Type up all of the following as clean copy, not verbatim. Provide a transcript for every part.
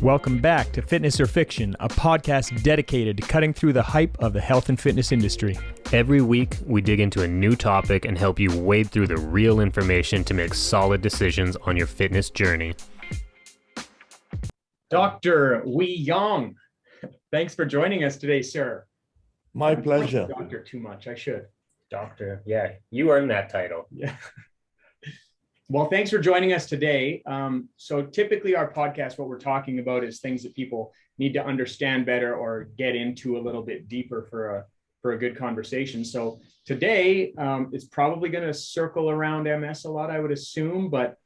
Welcome back to Fitness or Fiction, a podcast dedicated to cutting through the hype of the health and fitness industry. Every week, we dig into a new topic and help you wade through the real information to make solid decisions on your fitness journey. Dr. Wee Yong, thanks for joining us today, sir. My pleasure. Doctor too much, I should. Doctor, yeah, you earned that title. Yeah. Well, thanks for joining us today. So typically our podcast, what we're talking about is things that people need to understand better or get into a little bit deeper for a good conversation. So today it's probably going to circle around MS a lot, I would assume, but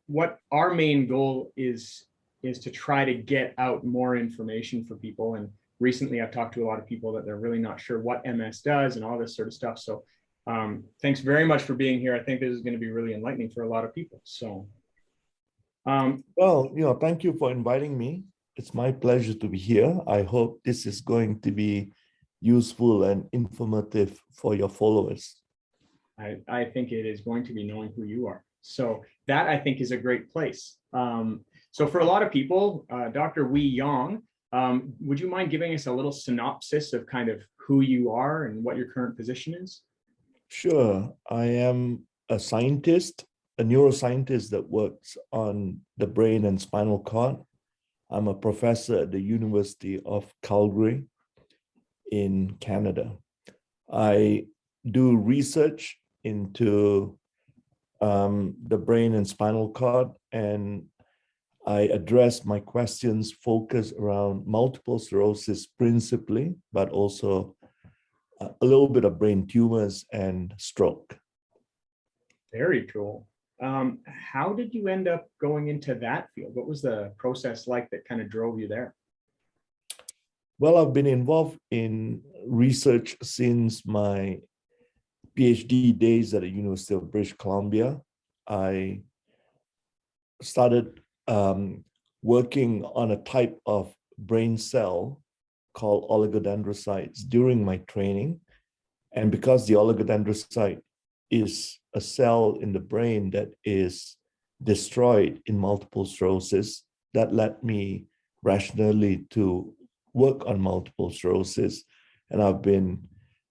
what our main goal is to try to get out more information for people. And recently I've talked to a lot of people that they're really not sure what MS does and all this sort of stuff. So thanks very much for being here. I think this is going to be really enlightening for a lot of people. So, well, thank you for inviting me. It's my pleasure to be here. I hope this is going to be useful and informative for your followers. I think it is going to be knowing who you are. So that I think is a great place. So for a lot of people, Dr. Wee Yong, would you mind giving us a little synopsis of kind of who you are and what your current position is? Sure. I am a scientist, a neuroscientist that works on the brain and spinal cord. I'm a professor at the University of Calgary in Canada. I do research into the brain and spinal cord, and I address my questions focused around multiple sclerosis principally, but also a little bit of brain tumors and stroke. Very cool. How did you end up going into that field? What was the process like that kind of drove you there? Well, I've been involved in research since my PhD days at the University of British Columbia. I started working on a type of brain cell called oligodendrocytes during my training. And because the oligodendrocyte is a cell in the brain that is destroyed in multiple sclerosis, that led me rationally to work on multiple sclerosis. And I've been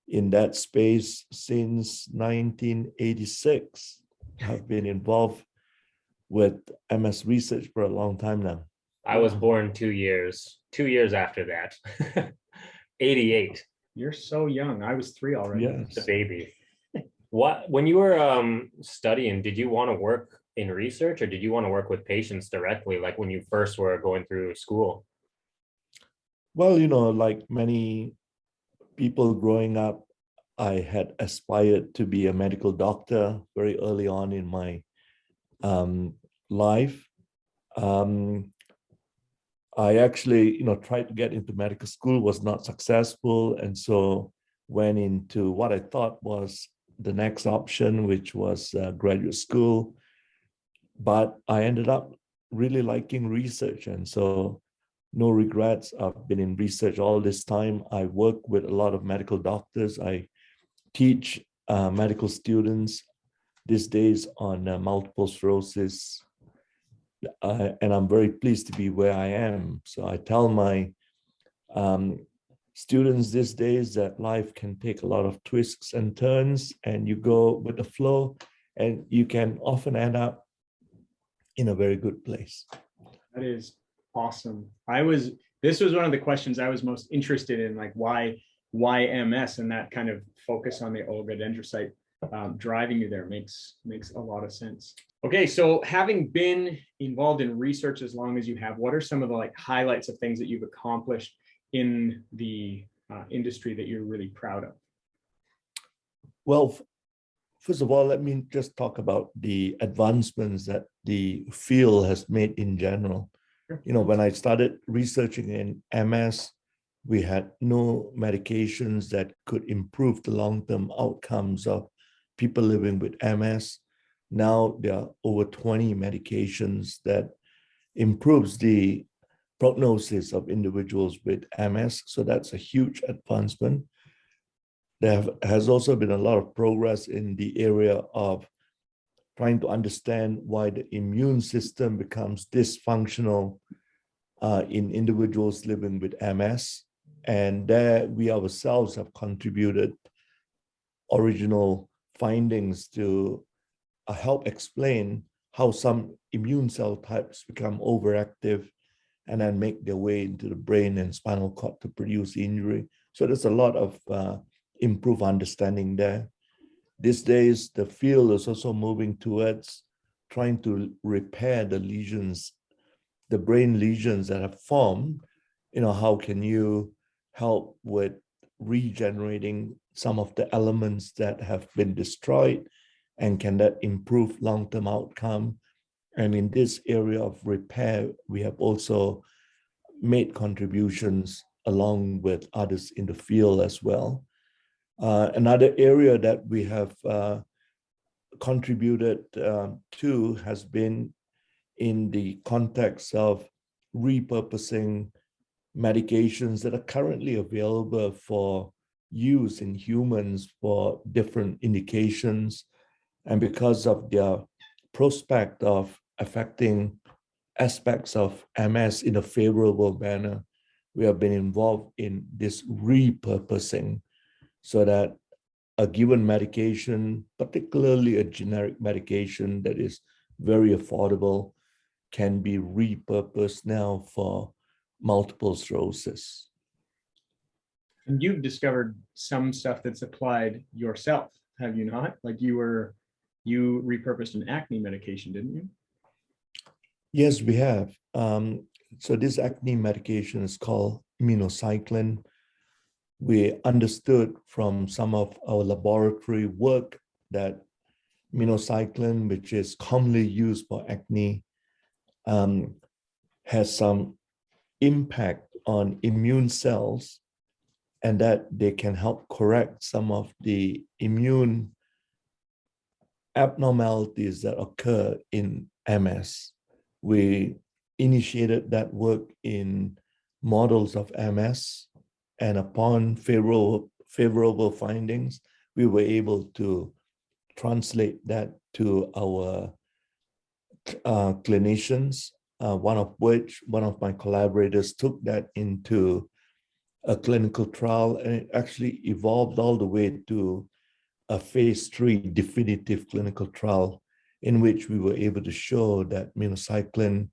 in that space since 1986. I've been involved with MS research for a long time now. I was born 2 years after that. 88. You're so young. I was 3 already. Yes. The baby. When you were studying, did you want to work in research or did you want to work with patients directly, like when you first were going through school? Well, like many people growing up, I had aspired to be a medical doctor very early on in my life. I actually, tried to get into medical school, was not successful, and so went into what I thought was the next option, which was graduate school. But I ended up really liking research, and so no regrets. I've been in research all this time. I work with a lot of medical doctors. I teach medical students these days on multiple sclerosis. And I'm very pleased to be where I am. So I tell my students these days that life can take a lot of twists and turns, and you go with the flow, and you can often end up in a very good place. That is awesome. This was one of the questions I was most interested in, like why MS, and that kind of focus on the oligodendrocyte driving you there makes a lot of sense. Okay, so having been involved in research as long as you have, what are some of the highlights of things that you've accomplished in the industry that you're really proud of? Well, first of all, let me just talk about the advancements that the field has made in general. Sure. When I started researching in MS, we had no medications that could improve the long-term outcomes of people living with MS. Now there are over 20 medications that improves the prognosis of individuals with MS. So that's a huge advancement. There has also been a lot of progress in the area of trying to understand why the immune system becomes dysfunctional in individuals living with MS. And there we ourselves have contributed original findings to help explain how some immune cell types become overactive and then make their way into the brain and spinal cord to produce injury. So there's a lot of improved understanding there. These days, the field is also moving towards trying to repair the lesions, the brain lesions that have formed. How can you help with regenerating some of the elements that have been destroyed, and can that improve long-term outcome? And in this area of repair, we have also made contributions along with others in the field as well. Another area that we have contributed to has been in the context of repurposing medications that are currently available for use in humans for different indications. And because of their prospect of affecting aspects of MS in a favorable manner, we have been involved in this repurposing so that a given medication, particularly a generic medication that is very affordable, can be repurposed now for multiple sclerosis. And you've discovered some stuff that's applied yourself, have you not? Like you repurposed an acne medication, didn't you? Yes, we have. So this acne medication is called minocycline. We understood from some of our laboratory work that minocycline, which is commonly used for acne, has some impact on immune cells, and that they can help correct some of the immune abnormalities that occur in MS. We initiated that work in models of MS, and upon favorable findings, we were able to translate that to our clinicians, one of my collaborators took that into a clinical trial, and it actually evolved all the way to a phase 3 definitive clinical trial in which we were able to show that minocycline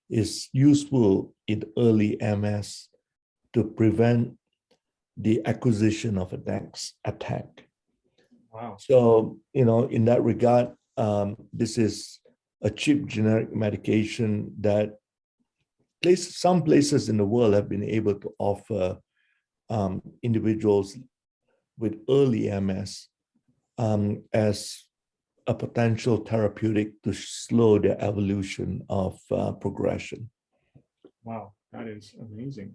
is useful in early MS to prevent the acquisition of a next attack. Wow. So, in that regard, this is a cheap generic medication that some places in the world have been able to offer individuals with early MS as a potential therapeutic to slow the evolution of progression. Wow, that is amazing.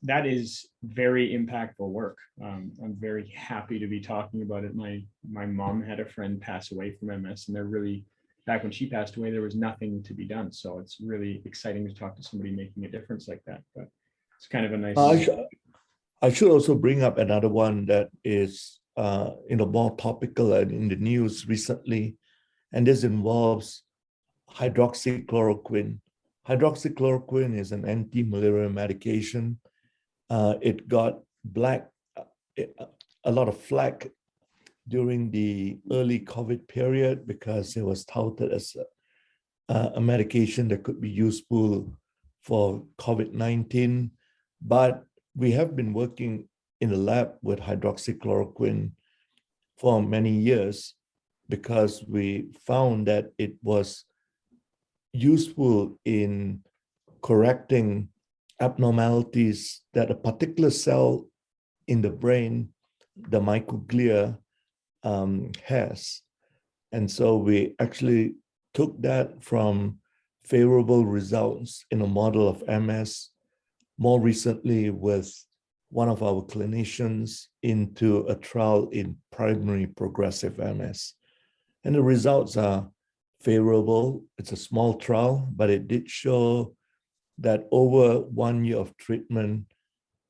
That is very impactful work. I'm very happy to be talking about it. My mom had a friend pass away from MS, and back when she passed away, there was nothing to be done. So it's really exciting to talk to somebody making a difference like that. But it's kind of a nice. I should also bring up another one that is more topical and in the news recently, and this involves hydroxychloroquine. Hydroxychloroquine is an anti-malarial medication. It got a lot of flack during the early COVID period because it was touted as a medication that could be useful for COVID-19. But we have been working in the lab with hydroxychloroquine for many years because we found that it was useful in correcting abnormalities that a particular cell in the brain, the microglia, has. And so we actually took that from favorable results in a model of MS, more recently with one of our clinicians into a trial in primary progressive MS. And the results are favorable. It's a small trial, but it did show that over 1 year of treatment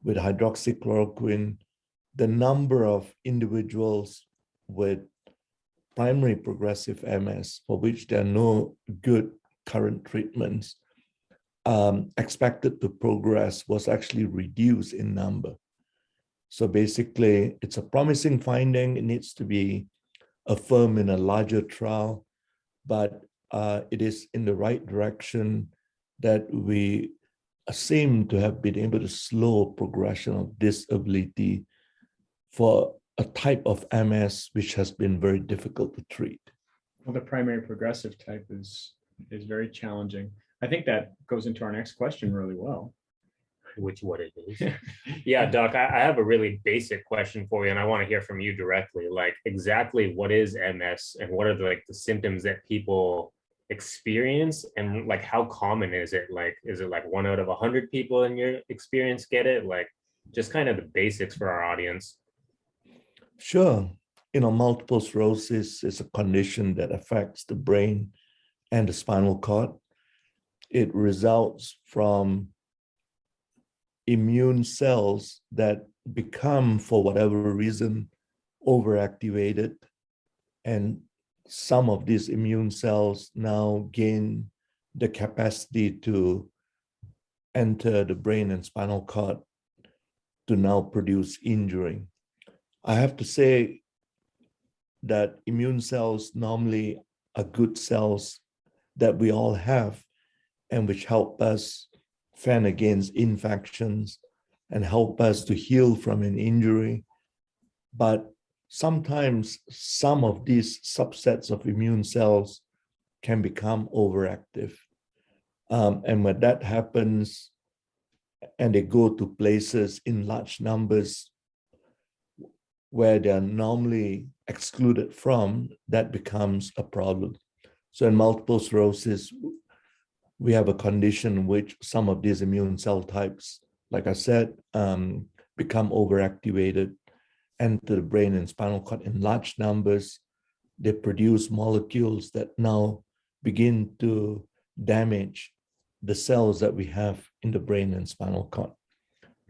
with hydroxychloroquine, the number of individuals with primary progressive MS, for which there are no good current treatments, expected to progress was actually reduced in number. So basically, it's a promising finding. It needs to be affirmed in a larger trial, but it is in the right direction that we seem to have been able to slow progression of disability for a type of MS which has been very difficult to treat. Well, the primary progressive type is very challenging. I think that goes into our next question really well. Which what it is. Yeah, Doc, I have a really basic question for you, and I want to hear from you directly. Like, exactly what is MS, and what are the symptoms that people experience, and like how common is it? Like, is it like 1 out of 100 people in your experience get it? Like, just kind of the basics for our audience. Sure. Multiple sclerosis is a condition that affects the brain and the spinal cord. It results from immune cells that become, for whatever reason, overactivated. And some of these immune cells now gain the capacity to enter the brain and spinal cord to now produce injury. I have to say that immune cells normally are good cells that we all have, and which help us fend against infections and help us to heal from an injury. But sometimes some of these subsets of immune cells can become overactive. And when that happens, and they go to places in large numbers where they're normally excluded from, that becomes a problem. So in multiple sclerosis, we have a condition in which some of these immune cell types, like I said, become overactivated, enter the brain and spinal cord in large numbers. They produce molecules that now begin to damage the cells that we have in the brain and spinal cord.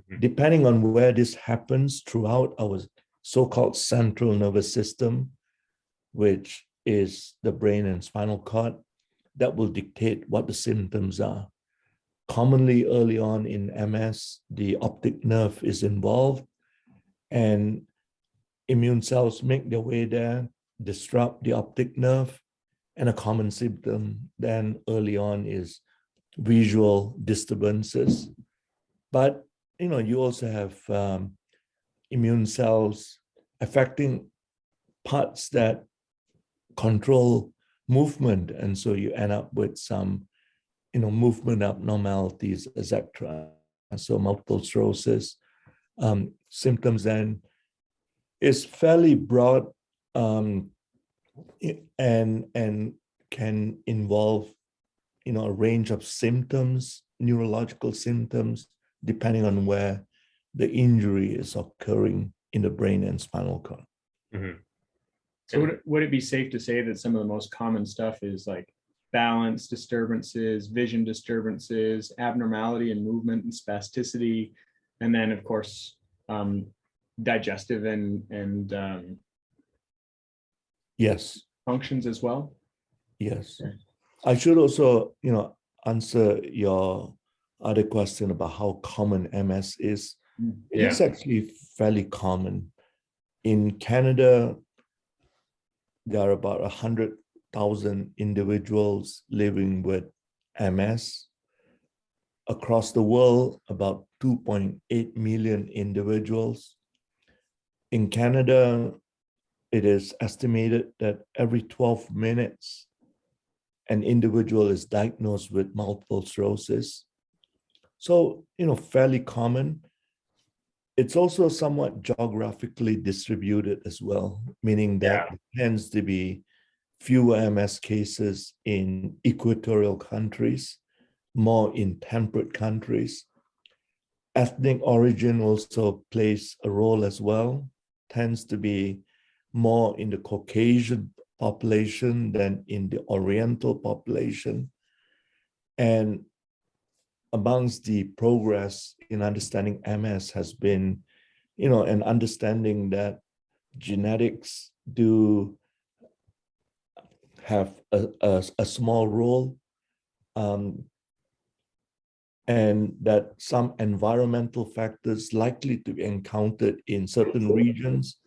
Mm-hmm. Depending on where this happens throughout our so-called central nervous system, which is the brain and spinal cord, that will dictate what the symptoms are. Commonly early on in MS, the optic nerve is involved, and immune cells make their way there, disrupt the optic nerve, and a common symptom then early on is visual disturbances. But you also have immune cells affecting parts that control movement, and so you end up with some movement abnormalities, etc. So multiple sclerosis symptoms then is fairly broad, and can involve a range of symptoms, neurological symptoms, depending on where the injury is occurring in the brain and spinal cord. Mm-hmm. So would it be safe to say that some of the most common stuff is like balance disturbances, vision disturbances, abnormality in movement and spasticity, and then of course digestive and yes, functions as well? Yes. Okay. I should also answer your other question about how common MS is. It is actually fairly common. In Canada, there are about 100,000 individuals living with MS. Across the world, about 2.8 million individuals. In Canada, it is estimated that every 12 minutes, an individual is diagnosed with multiple sclerosis. So, fairly common. It's also somewhat geographically distributed as well, meaning that it tends to be fewer MS cases in equatorial countries, more in temperate countries. Ethnic origin also plays a role as well, tends to be more in the Caucasian population than in the Oriental population. And amongst the progress in understanding MS has been, an understanding that genetics do have a small role, and that some environmental factors likely to be encountered in certain regions,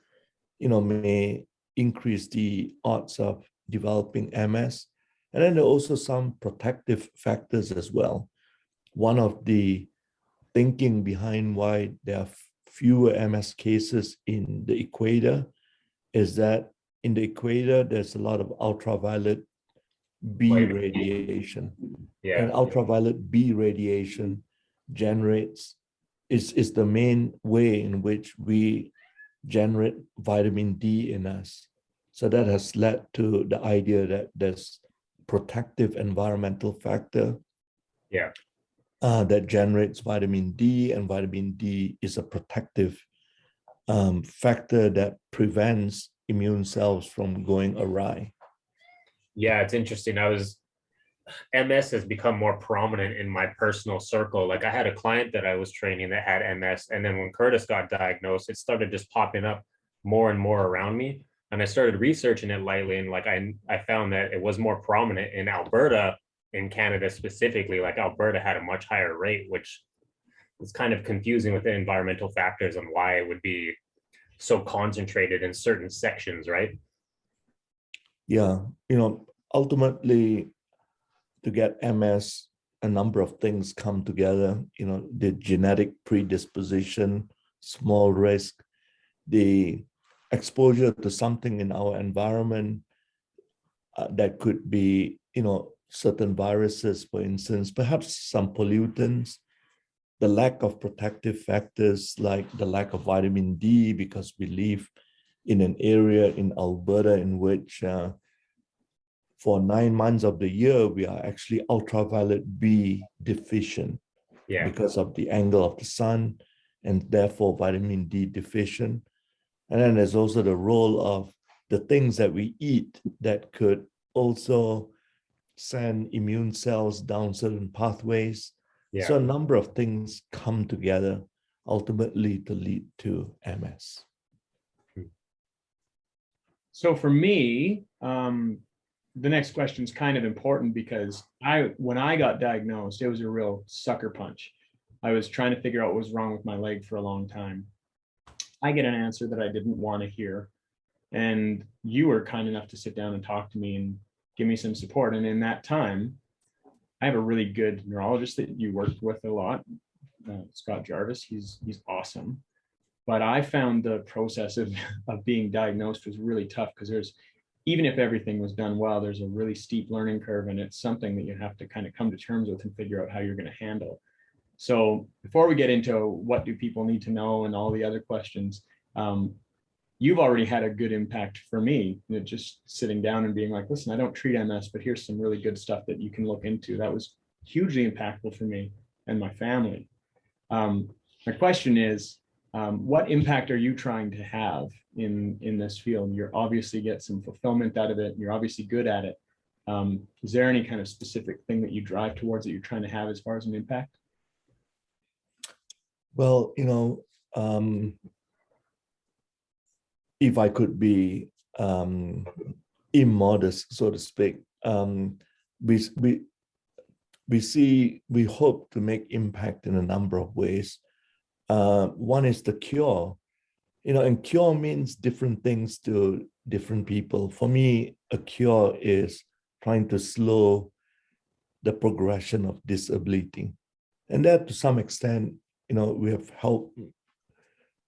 may increase the odds of developing MS. And then there are also some protective factors as well. One of the thinking behind why there are fewer MS cases in the equator is that in the equator, there's a lot of ultraviolet B radiation. Yeah. And ultraviolet B radiation is the main way in which we generate vitamin D in us. So that has led to the idea that there's protective environmental factor that generates vitamin D, and vitamin D is a protective factor that prevents immune cells from going awry. Yeah, it's interesting. MS has become more prominent in my personal circle. Like I had a client that I was training that had MS, and then when Curtis got diagnosed, it started just popping up more and more around me. And I started researching it lightly, and like I found that it was more prominent in Alberta, in Canada specifically. Like Alberta had a much higher rate, which is kind of confusing with the environmental factors and why it would be so concentrated in certain sections, right? Yeah, ultimately, to get MS, a number of things come together. The genetic predisposition, small risk, the exposure to something in our environment that could be, certain viruses, for instance, perhaps some pollutants, the lack of protective factors like the lack of vitamin D, because we live in an area in Alberta in which for 9 months of the year, we are actually ultraviolet B deficient because of the angle of the sun, and therefore vitamin D deficient. And then there's also the role of the things that we eat that could also send immune cells down certain pathways. Yeah. So a number of things come together ultimately to lead to MS. So for me, the next question is kind of important because when I got diagnosed, it was a real sucker punch. I was trying to figure out what was wrong with my leg for a long time. I get an answer that I didn't want to hear. And you were kind enough to sit down and talk to me and give me some support. And in that time, I have a really good neurologist that you worked with a lot, Scott Jarvis. He's awesome. But I found the process of being diagnosed was really tough because even if everything was done well, there's a really steep learning curve, and it's something that you have to kind of come to terms with and figure out how you're going to handle. So before we get into what do people need to know and all the other questions, you've already had a good impact for me, just sitting down and being like, listen, I don't treat MS, but here's some really good stuff that you can look into. That was hugely impactful for me and my family. My question is, what impact are you trying to have in this field? You're obviously get some fulfillment out of it. You're obviously good at it. Is there any kind of specific thing that you drive towards that you're trying to have as far as an impact? Well, if I could be immodest, so to speak, we hope to make impact in a number of ways. One is the cure, and cure means different things to different people. For me, a cure is trying to slow the progression of disability. And that to some extent, we have helped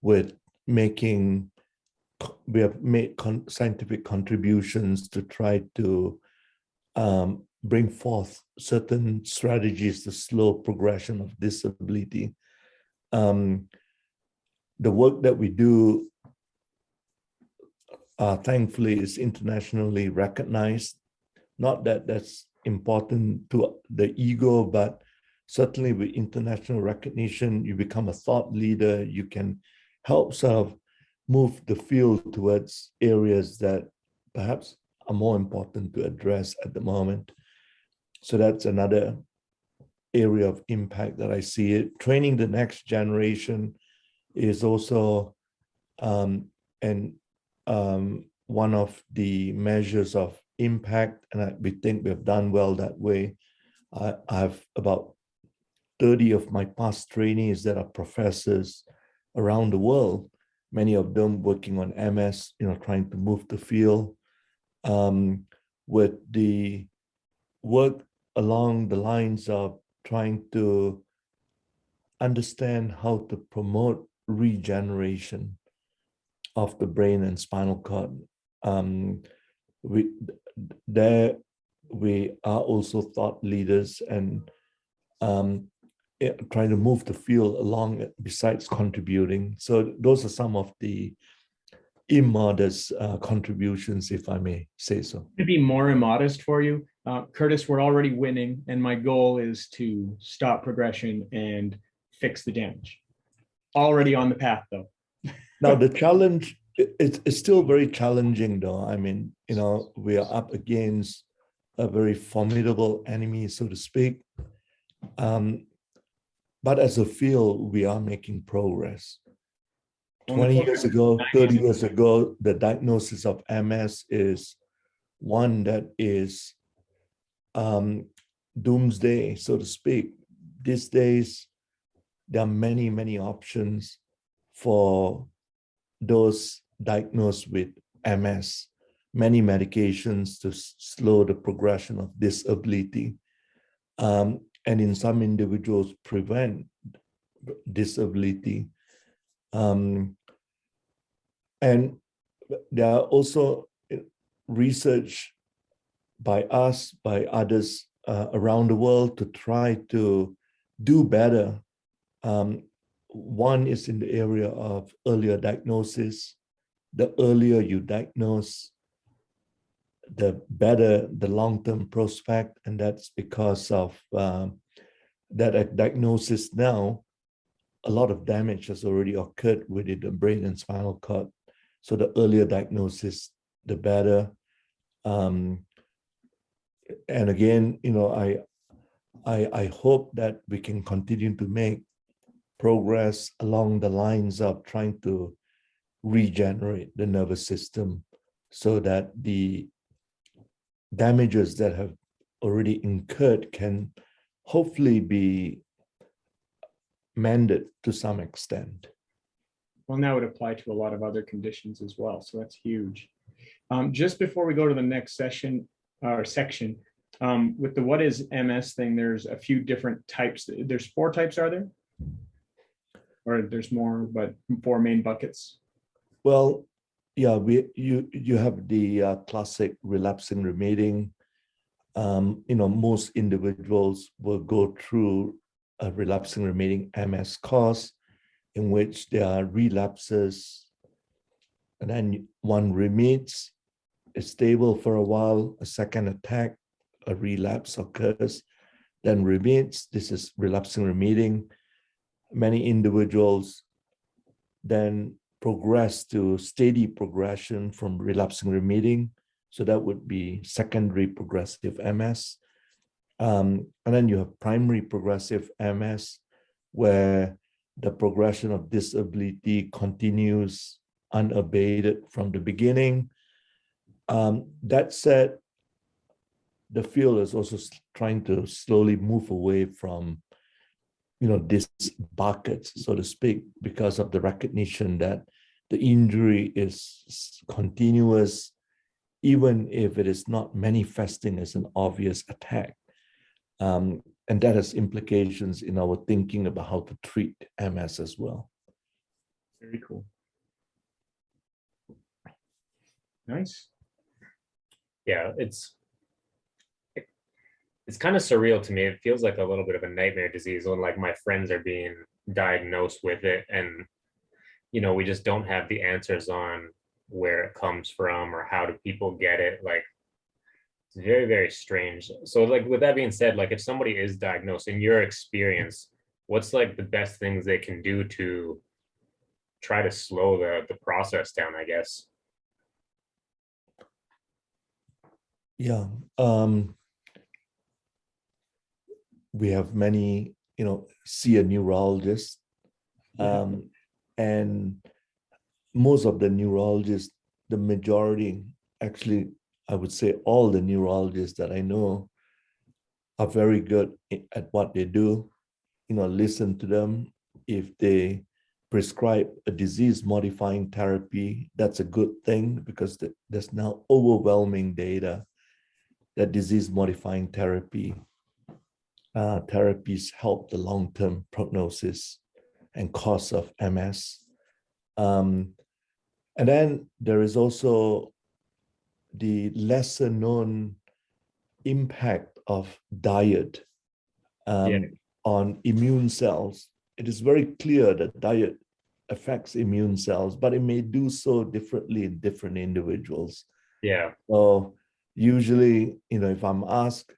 with we have made scientific contributions to try to bring forth certain strategies to slow progression of disability. The work that we do, thankfully, is internationally recognized. Not that that's important to the ego, but certainly with international recognition, you become a thought leader. You can help sort of move the field towards areas that perhaps are more important to address at the moment. So that's another area of impact that I see it. Training the next generation is also one of the measures of impact, and we think we've done well that way. I have about 30 of my past trainees that are professors around the world, many of them working on MS, trying to move the field, with the work along the lines of trying to understand how to promote regeneration of the brain and spinal cord. We are also thought leaders and trying to move the field along besides contributing. So those are some of the immodest contributions, if I may say so. To be more immodest for you, Curtis, we're already winning, and my goal is to stop progression and fix the damage. Already on the path, though. Now, the challenge, it's still very challenging, though. I mean, we are up against a very formidable enemy, so to speak. But as a field, we are making progress. 20 years ago, 30 years ago, the diagnosis of MS is one that is doomsday, so to speak. These days, there are many, many options for those diagnosed with MS, many medications to slow the progression of disability, and in some individuals prevent disability. And there are also research by us, by others around the world to try to do better. One is in the area of earlier diagnosis. The earlier you diagnose, the better the long-term prospect, and that's because of that diagnosis now, a lot of damage has already occurred within the brain and spinal cord. So the earlier diagnosis, the better. And again, I hope that we can continue to make progress along the lines of trying to regenerate the nervous system so that the damages that have already incurred can hopefully be mended to some extent. Well, now it would apply to a lot of other conditions as well. So that's huge. Just before we go to the next session or section, with the what is MS thing, there's a few different types. There's 4 types, are there? Or there's more, but 4 main buckets? Well, yeah, you have the classic relapsing remitting. Most individuals will go through a relapsing remitting MS course in which there are relapses, and then one remits, is stable for a while, a second attack, a relapse occurs, then remits. This is relapsing remitting. Many individuals then progress to steady progression from relapsing remitting. So that would be secondary progressive MS. And then you have primary progressive MS, where the progression of disability continues unabated from the beginning. That said, the field is also trying to slowly move away from these buckets, so to speak, because of the recognition that the injury is continuous, even if it is not manifesting as an obvious attack. And that has implications in our thinking about how to treat MS as well. Very cool. Nice. Yeah, it's kind of surreal to me. It feels like a little bit of a nightmare disease when like my friends are being diagnosed with it, and we just don't have the answers on where it comes from or how do people get it. Like, it's very, very strange. So like with that being said, like if somebody is diagnosed, in your experience, what's like the best things they can do to try to slow the process down, I guess? Yeah. We have many, see a neurologist. And most of the neurologists, the majority actually I would say all the neurologists that I know are very good at what they do. Listen to them. If they prescribe a disease modifying therapy, that's a good thing, because there's now overwhelming data that disease modifying therapies help the long-term prognosis and course of MS. And then there is also the lesser known impact of diet on immune cells. It is very clear that diet affects immune cells, but it may do so differently in different individuals. Yeah. So usually, if I'm asked,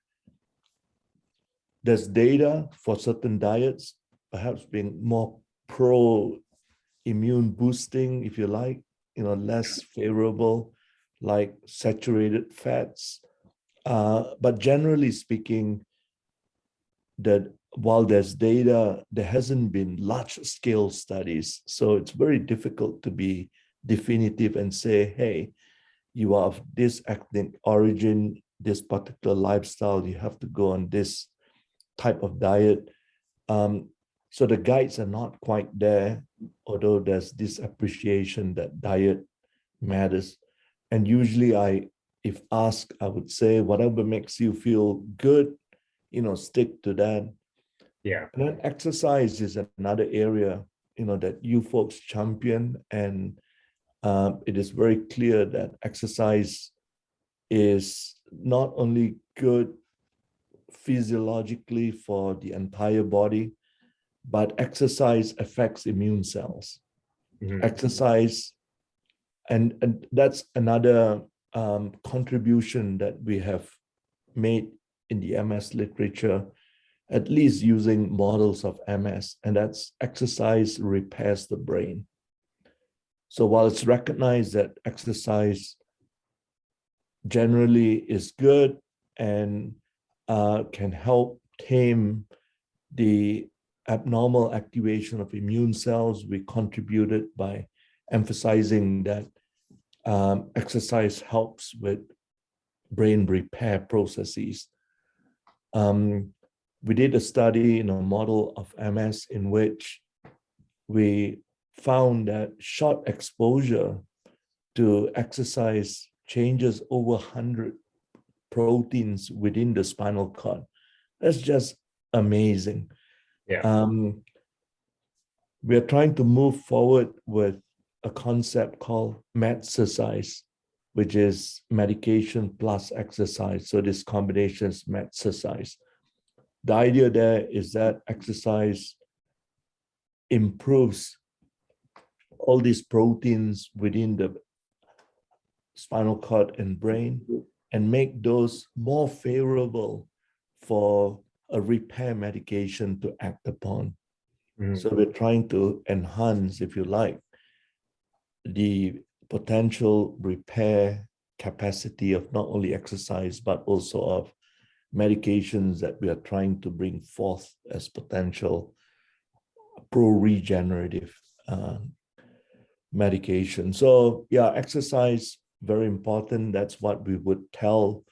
there's data for certain diets, perhaps being more pro-immune boosting, if you like, less favorable, like saturated fats. But generally speaking, that while there's data, there hasn't been large-scale studies. So it's very difficult to be definitive and say, hey, you are of this ethnic origin, this particular lifestyle, you have to go on this type of diet. So the guides are not quite there, although there's this appreciation that diet matters. And usually if asked, I would say, whatever makes you feel good, stick to that. Yeah. And then exercise is another area, that you folks champion. And it is very clear that exercise is not only good physiologically for the entire body, but exercise affects immune cells. Mm-hmm. Exercise, and that's another contribution that we have made in the MS literature, at least using models of MS, and that's exercise repairs the brain. So while it's recognized that exercise generally is good and can help tame the abnormal activation of immune cells, we contributed by emphasizing that exercise helps with brain repair processes. We did a study in a model of MS in which we found that short exposure to exercise changes over 100 proteins within the spinal cord. That's just amazing. Yeah. We are trying to move forward with a concept called MedCercise, which is medication plus exercise. So this combination is MedCercise. The idea there is that exercise improves all these proteins within the spinal cord and brain and make those more favorable for a repair medication to act upon. Mm-hmm. So we're trying to enhance, if you like, the potential repair capacity of not only exercise, but also of medications that we are trying to bring forth as potential pro-regenerative medication. So yeah, exercise, very important. That's what we would tell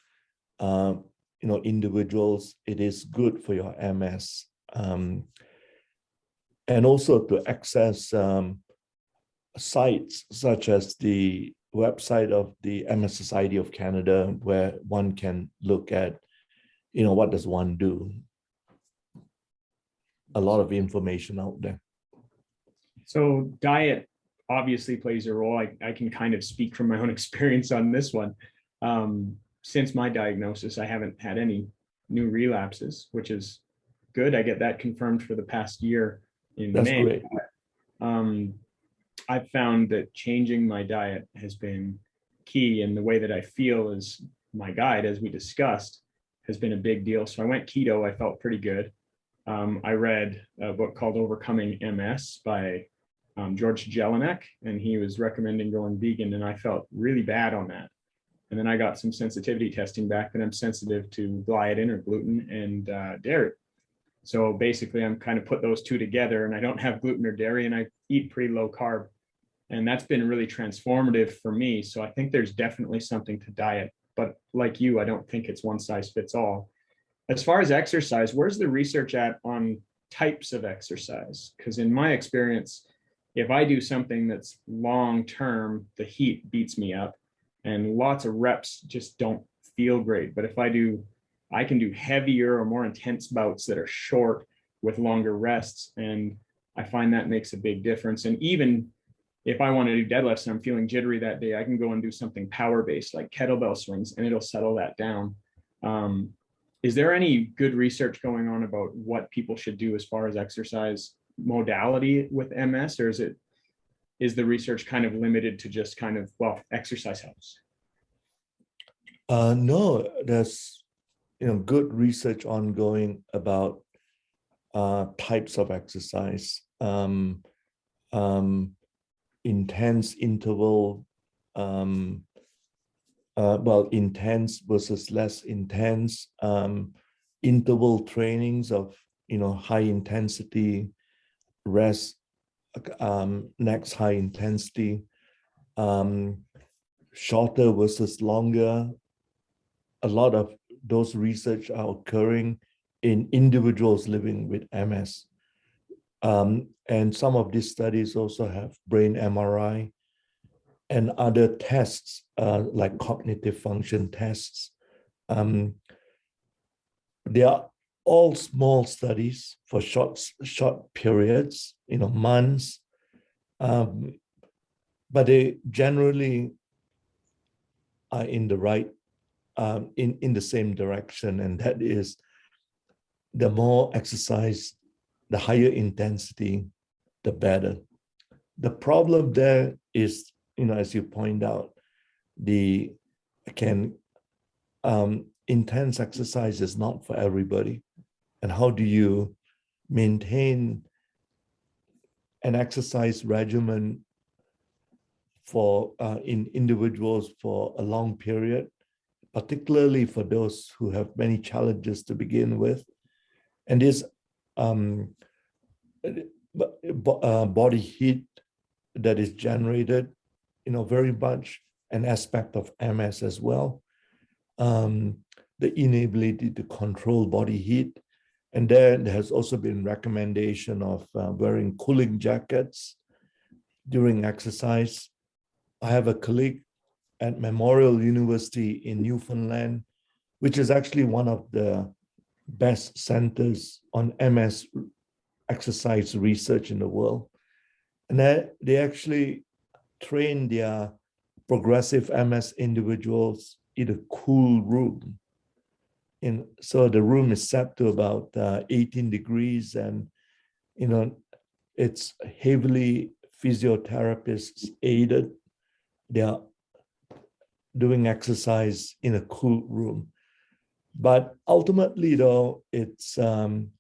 individuals. It is good for your MS. And also to access sites such as the website of the MS Society of Canada, where one can look at, what does one do? A lot of information out there. So diet obviously plays a role. I can kind of speak from my own experience on this one. Since my diagnosis, I haven't had any new relapses, which is good. I get that confirmed for the past year in That's May. great. I've found that changing my diet has been key, and the way that I feel as my guide, as we discussed, has been a big deal. So I went keto. I felt pretty good. I read a book called Overcoming MS by George Jelinek, and he was recommending going vegan, and I felt really bad on that. And then I got some sensitivity testing back that I'm sensitive to gliadin or gluten and dairy. So basically I'm kind of put those two together, and I don't have gluten or dairy, and I eat pretty low carb. And that's been really transformative for me. So I think there's definitely something to diet but like you, I don't think it's one size fits all. As far as exercise, where's the research at on types of exercise? Because in my experience, if I do something that's long term, the heat beats me up and lots of reps just don't feel great. But if I can do heavier or more intense bouts that are short with longer rests. And I find that makes a big difference. And even if I want to do deadlifts and I'm feeling jittery that day, I can go and do something power based like kettlebell swings and it'll settle that down. Is there any good research going on about what people should do as far as exercise modality with MS, or is the research kind of limited to just kind of, well, exercise helps? No, there's good research ongoing about types of exercise, intense interval, intense versus less intense, interval trainings of high intensity, rest, next high intensity, shorter versus longer. A lot of those research are occurring in individuals living with MS. And some of these studies also have brain MRI and other tests like cognitive function tests. They are all small studies for short periods, months, but they generally are in the right, in the same direction, and that is the more exercise, the higher intensity, the better. The problem there is, as you point out, intense exercise is not for everybody. And how do you maintain an exercise regimen for in individuals for a long period, particularly for those who have many challenges to begin with? And this body heat that is generated, very much an aspect of MS as well. The inability to control body heat. And there has also been recommendation of wearing cooling jackets during exercise. I have a colleague at Memorial University in Newfoundland, which is actually one of the best centers on MS exercise research in the world. And they actually train their progressive MS individuals in a cool room. And so the room is set to about 18 degrees, and it's heavily physiotherapists aided. They are doing exercise in a cool room. But ultimately, though, it's hard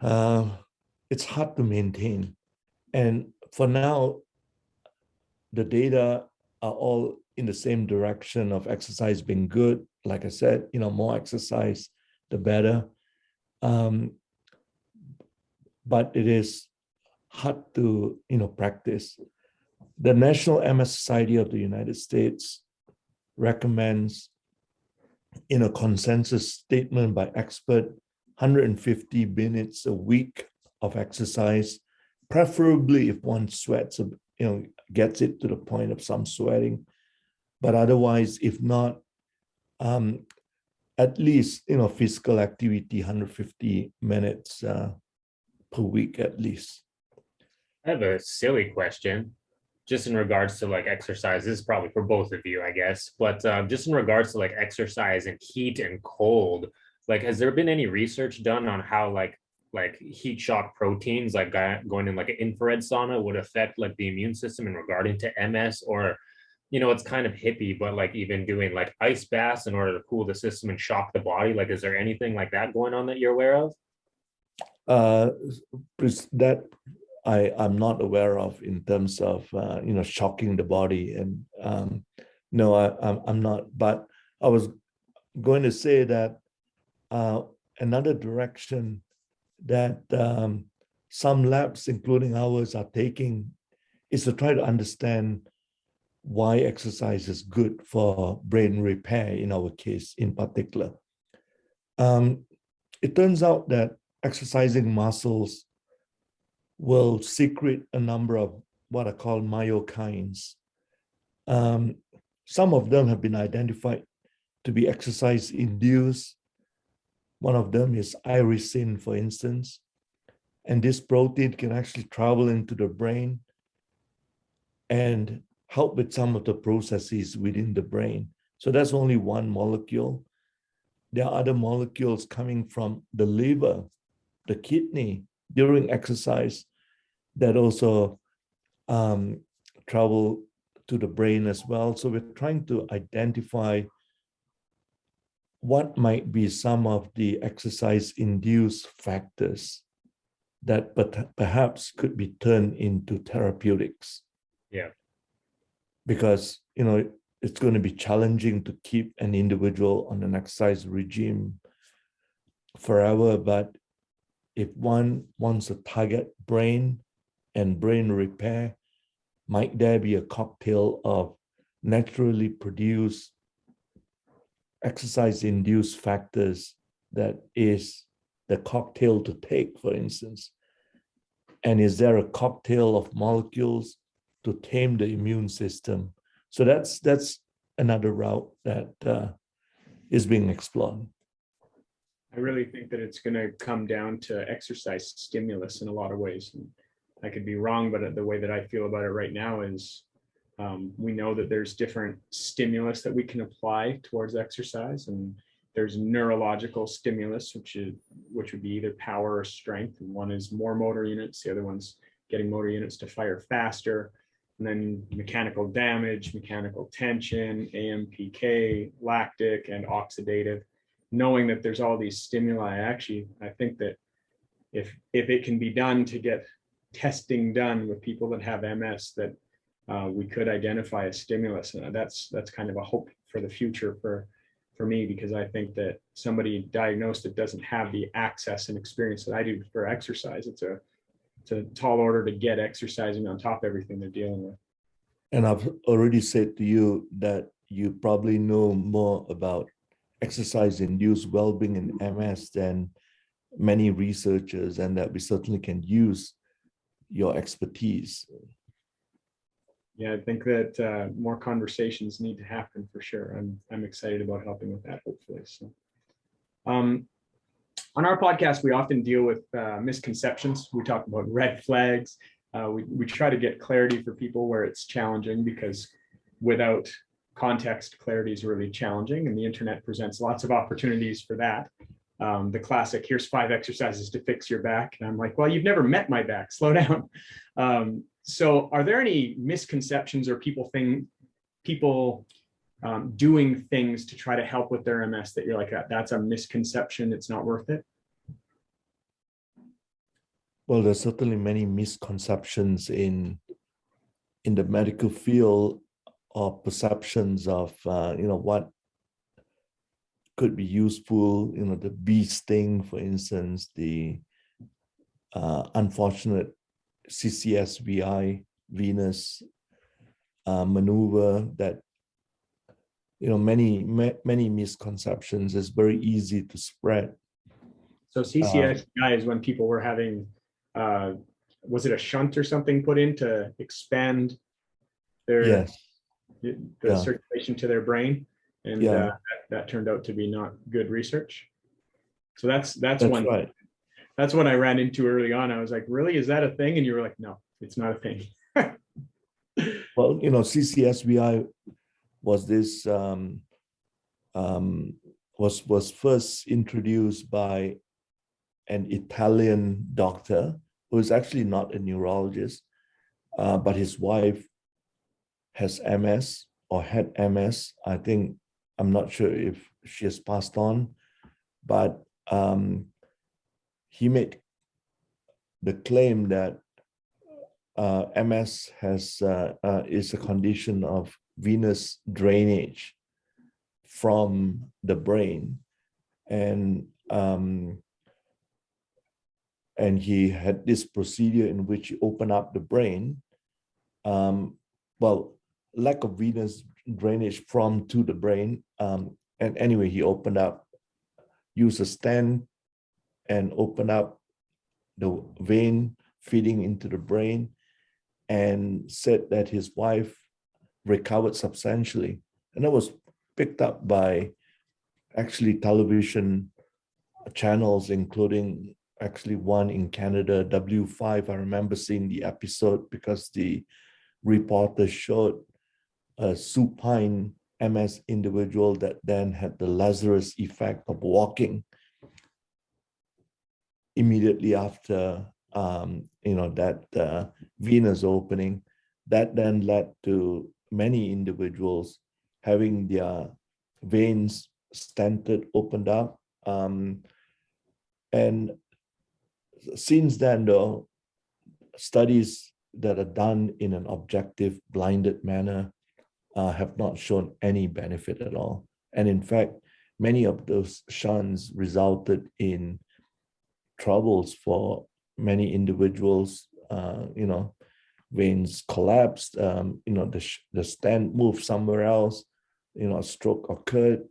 to maintain. And for now, the data are all in the same direction of exercise being good. Like I said, more exercise, the better. But it is hard to, practice. The National MS Society of the United States recommends, in a consensus statement by expert, 150 minutes a week of exercise, preferably if one sweats, gets it to the point of some sweating. But otherwise, if not, at least, physical activity, 150 minutes per week at least. I have a silly question, just in regards to like exercise. This is probably for both of you, I guess, but just in regards to like exercise and heat and cold, like, has there been any research done on how like heat shock proteins, like going in like an infrared sauna, would affect like the immune system in regarding to MS? Or, it's kind of hippie, but like even doing like ice baths in order to cool the system and shock the body, like, is there anything like that going on that you're aware of? That I'm not aware of in terms of shocking the body, and no, I'm not. But I was going to say that another direction that some labs, including ours, are taking is to try to understand why exercise is good for brain repair in our case in particular. It turns out that exercising muscles will secrete a number of what are called myokines. Some of them have been identified to be exercise-induced. One of them is irisin, for instance. And this protein can actually travel into the brain and help with some of the processes within the brain. So that's only one molecule. There are other molecules coming from the liver, the kidney during exercise that also travel to the brain as well. So we're trying to identify what might be some of the exercise-induced factors that perhaps could be turned into therapeutics. Yeah. Because, it's going to be challenging to keep an individual on an exercise regime forever. But if one wants to target brain and brain repair, might there be a cocktail of naturally produced exercise-induced factors that is the cocktail to take, for instance? And is there a cocktail of molecules to tame the immune system? So that's another route that is being explored. I really think that it's going to come down to exercise stimulus in a lot of ways. And I could be wrong, but the way that I feel about it right now is we know that there's different stimulus that we can apply towards exercise, and there's neurological stimulus, which would be either power or strength. And one is more motor units, the other one's getting motor units to fire faster. And then mechanical damage, mechanical tension, AMPK, lactic, and oxidative. Knowing that there's all these stimuli, I think that if it can be done to get testing done with people that have MS, that we could identify a stimulus. And that's kind of a hope for the future for me, because I think that somebody diagnosed that doesn't have the access and experience that I do for exercise, it's a tall order to get exercising on top of everything they're dealing with. And I've already said to you that you probably know more about exercise-induced well-being in MS than many researchers, and that we certainly can use your expertise. Yeah, I think that more conversations need to happen for sure. I'm excited about helping with that, hopefully. So, on our podcast, we often deal with misconceptions. We talk about red flags. We try to get clarity for people where it's challenging, because without context, clarity is really challenging, and the internet presents lots of opportunities for that. The classic, here's 5 exercises to fix your back. And I'm like, well, you've never met my back, slow down. So are there any misconceptions or people doing things to try to help with their MS that you're like, that's a misconception, it's not worth it? Well, there's certainly many misconceptions in the medical field, or perceptions of what could be useful. The bee sting, for instance, the unfortunate CCSVI venous maneuver, that many misconceptions is very easy to spread. So CCSVI is when people were having was it a shunt or something put in to expand their circulation to their brain, and that turned out to be not good research. So that's one. Right. That's what I ran into early on. I was like, really, is that a thing? And you were like, no, it's not a thing. Well, CCSVI was this was first introduced by an Italian doctor who is actually not a neurologist, but his wife has MS or had MS. I'm not sure if she has passed on, but he made the claim that MS is a condition of venous drainage from the brain, and he had this procedure in which he opened up the brain. Well, lack of venous drainage from to the brain. And anyway, he opened up, used a stent and opened up the vein feeding into the brain, and said that his wife recovered substantially. And that was picked up by actually television channels, including actually one in Canada, W5. I remember seeing the episode because the reporter showed a supine MS individual that then had the Lazarus effect of walking immediately after that venous opening. That then led to many individuals having their veins stented, opened up. And since then, though, studies that are done in an objective, blinded manner have not shown any benefit at all. And in fact, many of those shunts resulted in troubles for many individuals. Veins collapsed, the stent moved somewhere else, a stroke occurred.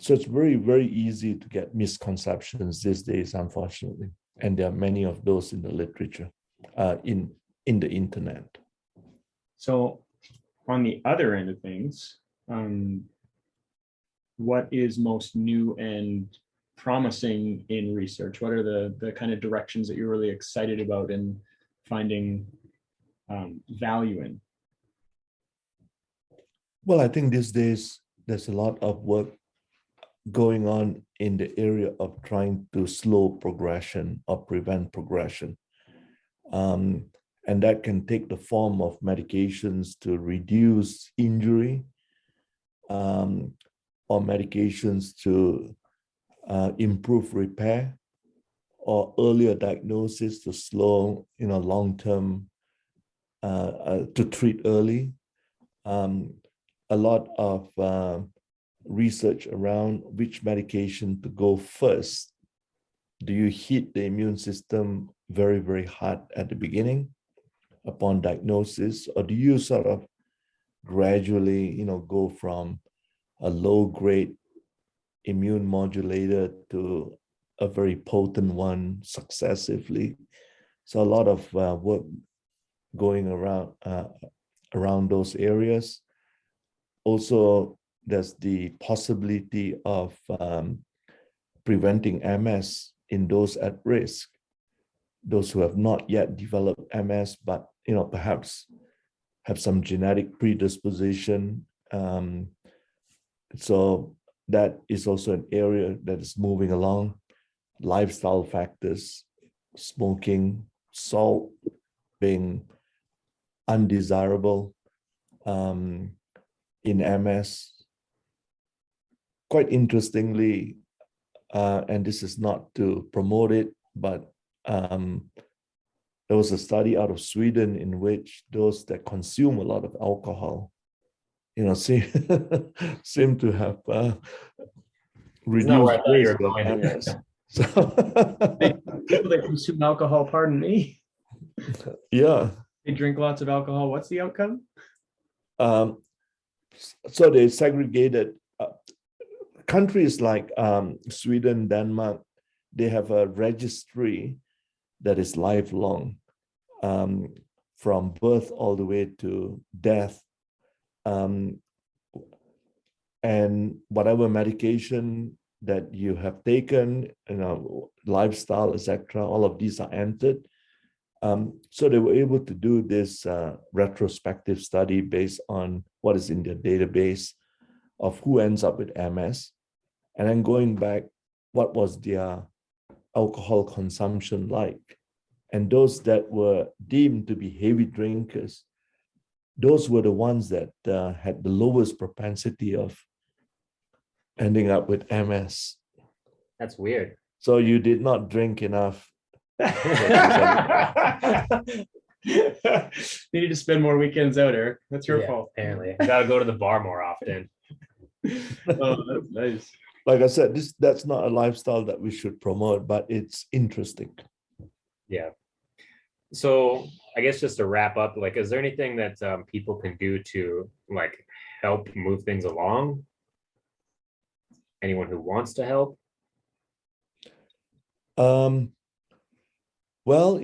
So it's very, very easy to get misconceptions these days, unfortunately. And there are many of those in the literature, in the internet. So on the other end of things, what is most new and promising in research? What are the kind of directions that you're really excited about and finding value in? Well, I think these days there's a lot of work going on in the area of trying to slow progression or prevent progression. And that can take the form of medications to reduce injury, or medications to improve repair, or earlier diagnosis to slow, long-term, to treat early. A lot of research around which medication to go first. Do you hit the immune system very, very hard at the beginning upon diagnosis, or do you sort of gradually, go from a low-grade immune modulator to a very potent one successively? So a lot of work going around those areas. Also, there's the possibility of preventing MS in those at risk, those who have not yet developed MS, but perhaps have some genetic predisposition. So that is also an area that is moving along. Lifestyle factors, smoking, salt being undesirable in MS. Quite interestingly, and this is not to promote it, but there was a study out of Sweden in which those that consume a lot of alcohol, seem to have reduced risk of MS. So, people that consume alcohol, pardon me, yeah, they drink lots of alcohol. What's the outcome? So they segregated countries like Sweden, Denmark. They have a registry that is lifelong, from birth all the way to death. And whatever medication that you have taken, lifestyle, etc., all of these are entered. So they were able to do this retrospective study based on what is in their database of who ends up with MS, and then going back, what was their alcohol consumption like? And those that were deemed to be heavy drinkers, those were the ones that had the lowest propensity of ending up with MS. That's weird. So you did not drink enough. You need to spend more weekends out, Eric. That's your fault. Apparently, gotta go to the bar more often. Oh, that's nice. Like I said, that's not a lifestyle that we should promote, but it's interesting. Yeah. So I guess just to wrap up, like, is there anything that people can do to like help move things along? Anyone who wants to help? Well,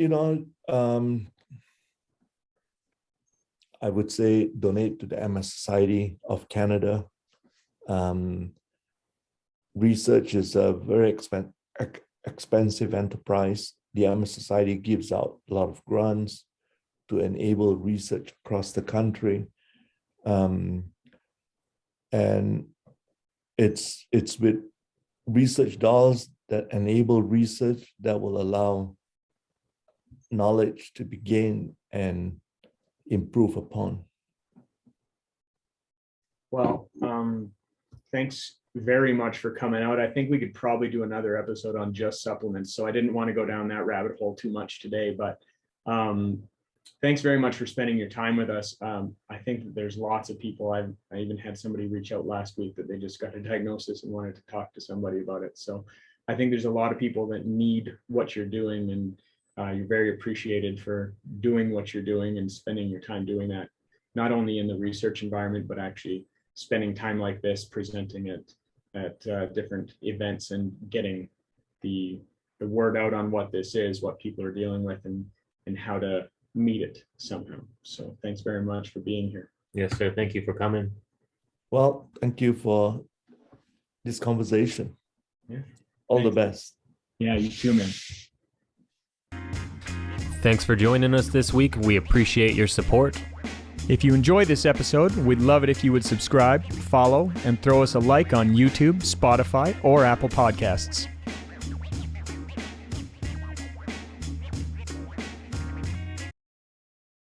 I would say donate to the MS Society of Canada. Research is a very expensive enterprise. The MS Society gives out a lot of grants to enable research across the country. And it's with research dollars that enable research that will allow knowledge to be gained and improve upon. Well, thanks very much for coming out. I think we could probably do another episode on just supplements. So I didn't want to go down that rabbit hole too much today, but thanks very much for spending your time with us. I think that there's lots of people. I even had somebody reach out last week that they just got a diagnosis and wanted to talk to somebody about it. So I think there's a lot of people that need what you're doing, and you're very appreciated for doing what you're doing and spending your time doing that, not only in the research environment, but actually spending time like this, presenting it at different events and getting the word out on what this is, what people are dealing with, and how to meet it somehow. So thanks very much for being here. Yes, sir. Thank you for coming. Well, thank you for this conversation. Yeah. All the best. Yeah, you too, man. Thanks for joining us this week. We appreciate your support. If you enjoyed this episode, we'd love it if you would subscribe, follow, and throw us a like on YouTube, Spotify, or Apple Podcasts.